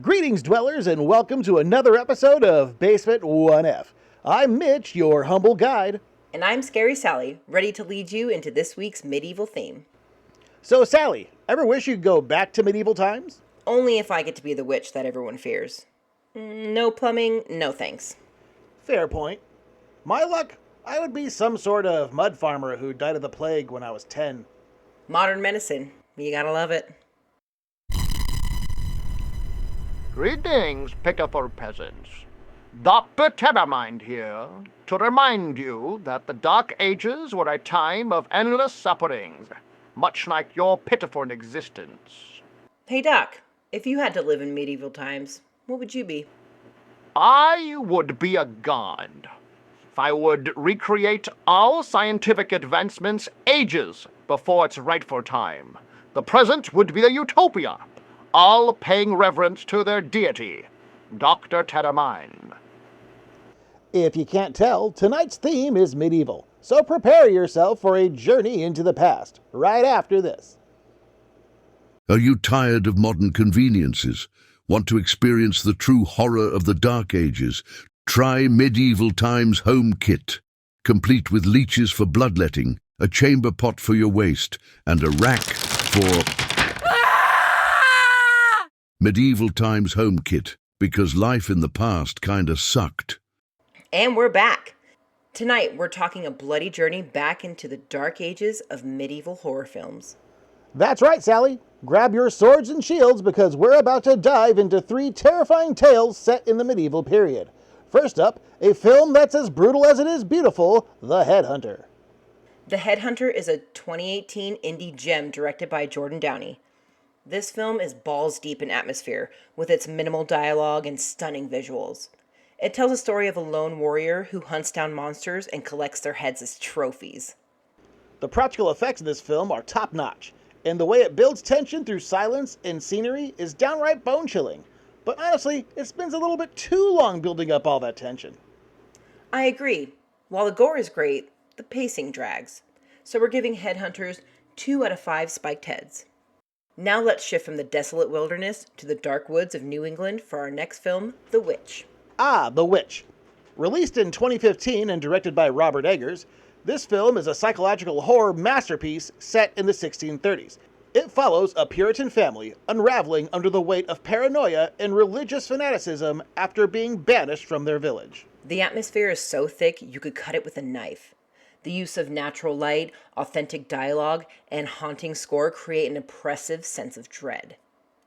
Greetings, dwellers, and welcome to another episode of Basement 1F. I'm Mitch, your humble guide. And I'm Scary Sallie, ready to lead you into this week's medieval theme. So, Sally, ever wish you'd go back to medieval times? Only if I get to be the witch that everyone fears. No plumbing, no thanks. Fair point. My luck, I would be some sort of mud farmer who died of the plague when I was 10. Modern medicine, you gotta love it. Greetings, pitiful peasants. Dr. Terrormind here, to remind you that the Dark Ages were a time of endless sufferings, much like your pitiful existence. Hey Doc, if you had to live in medieval times, what would you be? I would be a god. I would recreate all scientific advancements ages before its rightful time. The present would be a utopia, all paying reverence to their deity, Dr. Terrormind. If you can't tell, tonight's theme is medieval, so prepare yourself for a journey into the past, right after this. Are you tired of modern conveniences? Want to experience the true horror of the Dark Ages? Try Medieval Times Home Kit, complete with leeches for bloodletting, a chamber pot for your waste, and a rack for... Medieval Times Home Kit, because life in the past kinda sucked. And we're back. Tonight, we're talking a bloody journey back into the dark ages of medieval horror films. That's right, Sally. Grab your swords and shields because we're about to dive into 3 terrifying tales set in the medieval period. First up, a film that's as brutal as it is beautiful, The Headhunter. The Headhunter is a 2018 indie gem directed by Downey. This film is balls deep in atmosphere, with its minimal dialogue and stunning visuals. It tells a story of a lone warrior who hunts down monsters and collects their heads as trophies. The practical effects in this film are top-notch, and the way it builds tension through silence and scenery is downright bone-chilling. But honestly, it spends a little bit too long building up all that tension. I agree. While the gore is great, the pacing drags. So we're giving Headhunters 2 out of 5 spiked heads. Now let's shift from the desolate wilderness to the dark woods of New England for our next film, The Witch. The Witch. Released in 2015 and directed by Robert Eggers, this film is a psychological horror masterpiece set in the 1630s. It follows a Puritan family unraveling under the weight of paranoia and religious fanaticism after being banished from their village. The atmosphere is so thick you could cut it with a knife. The use of natural light, authentic dialogue, and haunting score create an oppressive sense of dread.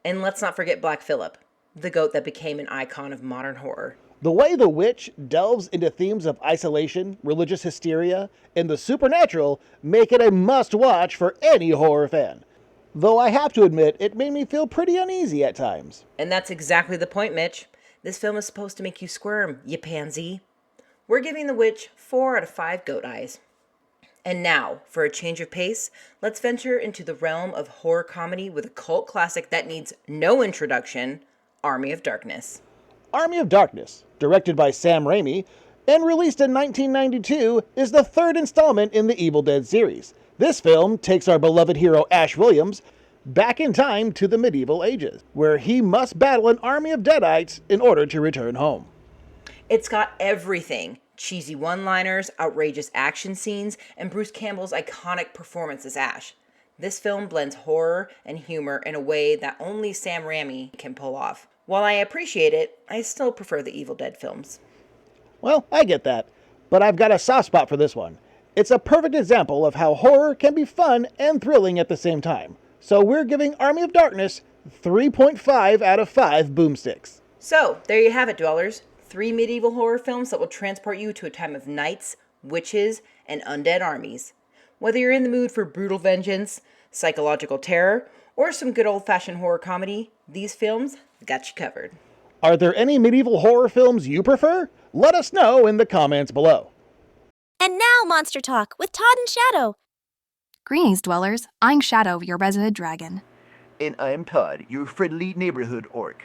And let's not forget Black Phillip, the goat that became an icon of modern horror. The way The Witch delves into themes of isolation, religious hysteria, and the supernatural make it a must-watch for any horror fan. Though I have to admit, it made me feel pretty uneasy at times. And that's exactly the point, Mitch. This film is supposed to make you squirm, you pansy. We're giving The Witch 4 out of 5 goat eyes. And now, for a change of pace, let's venture into the realm of horror comedy with a cult classic that needs no introduction, Army of Darkness. Army of Darkness, directed by Sam Raimi, and released in 1992, is the 3rd installment in the Evil Dead series. This film takes our beloved hero Ash Williams back in time to the medieval ages, where he must battle an army of deadites in order to return home. It's got everything. Cheesy one-liners, outrageous action scenes, and Bruce Campbell's iconic performance as Ash. This film blends horror and humor in a way that only Sam Raimi can pull off. While I appreciate it, I still prefer the Evil Dead films. Well, I get that, but I've got a soft spot for this one. It's a perfect example of how horror can be fun and thrilling at the same time. So we're giving Army of Darkness 3.5 out of 5 boomsticks. So, there you have it, dwellers. 3 medieval horror films that will transport you to a time of knights, witches, and undead armies. Whether you're in the mood for brutal vengeance, psychological terror, or some good old-fashioned horror comedy, these films got you covered. Are there any medieval horror films you prefer? Let us know in the comments below. And now Monster Talk with Todd and Shadow. Greetings, dwellers. I'm Shadow, your resident dragon. And I'm Todd, your friendly neighborhood orc.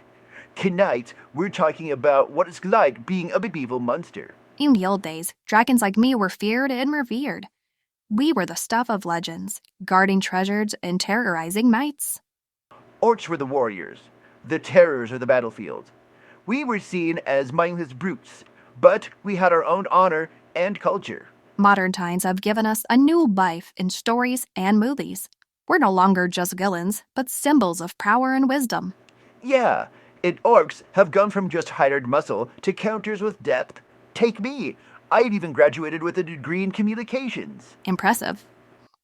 Tonight, we're talking about what it's like being a medieval monster. In the old days, dragons like me were feared and revered. We were the stuff of legends, guarding treasures and terrorizing knights. Orcs were the warriors. the terrors of the battlefield. We were seen as mindless brutes, but we had our own honor and culture. Modern times have given us a new life in stories and movies. We're no longer just villains, but symbols of power and wisdom. Yeah, orcs have gone from just hired muscle to counters with depth. Take me. I'd even graduated with a degree in communications. Impressive.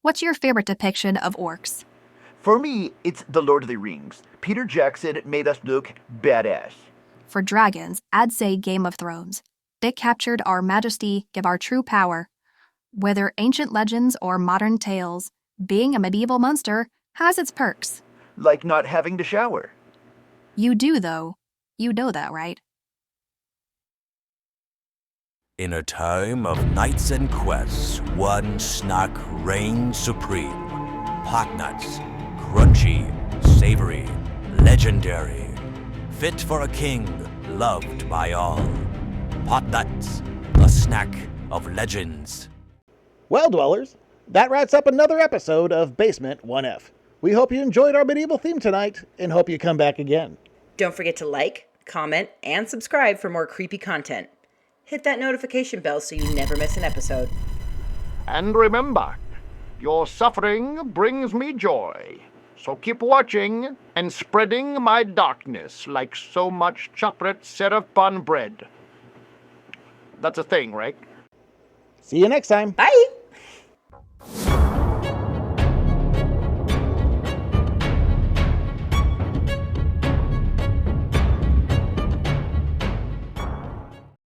What's your favorite depiction of orcs? For me, it's The Lord of the Rings. Peter Jackson made us look badass. For dragons, I'd say Game of Thrones. They captured our majesty, give our true power. Whether ancient legends or modern tales, being a medieval monster has its perks. Like not having to shower. You do, though. You know that, right? In a time of knights and quests, one snack reigns supreme. Pot nuts, crunchy, savory, legendary. Fit for a king, loved by all. Pot nuts, a snack of legends. Well, dwellers, that wraps up another episode of Basement 1F. We hope you enjoyed our medieval theme tonight and hope you come back again. Don't forget to like, comment, and subscribe for more creepy content. Hit that notification bell so you never miss an episode. And remember, your suffering brings me joy. So keep watching and spreading my darkness like so much chocolate syrup on bread. That's a thing, right? See you next time. Bye!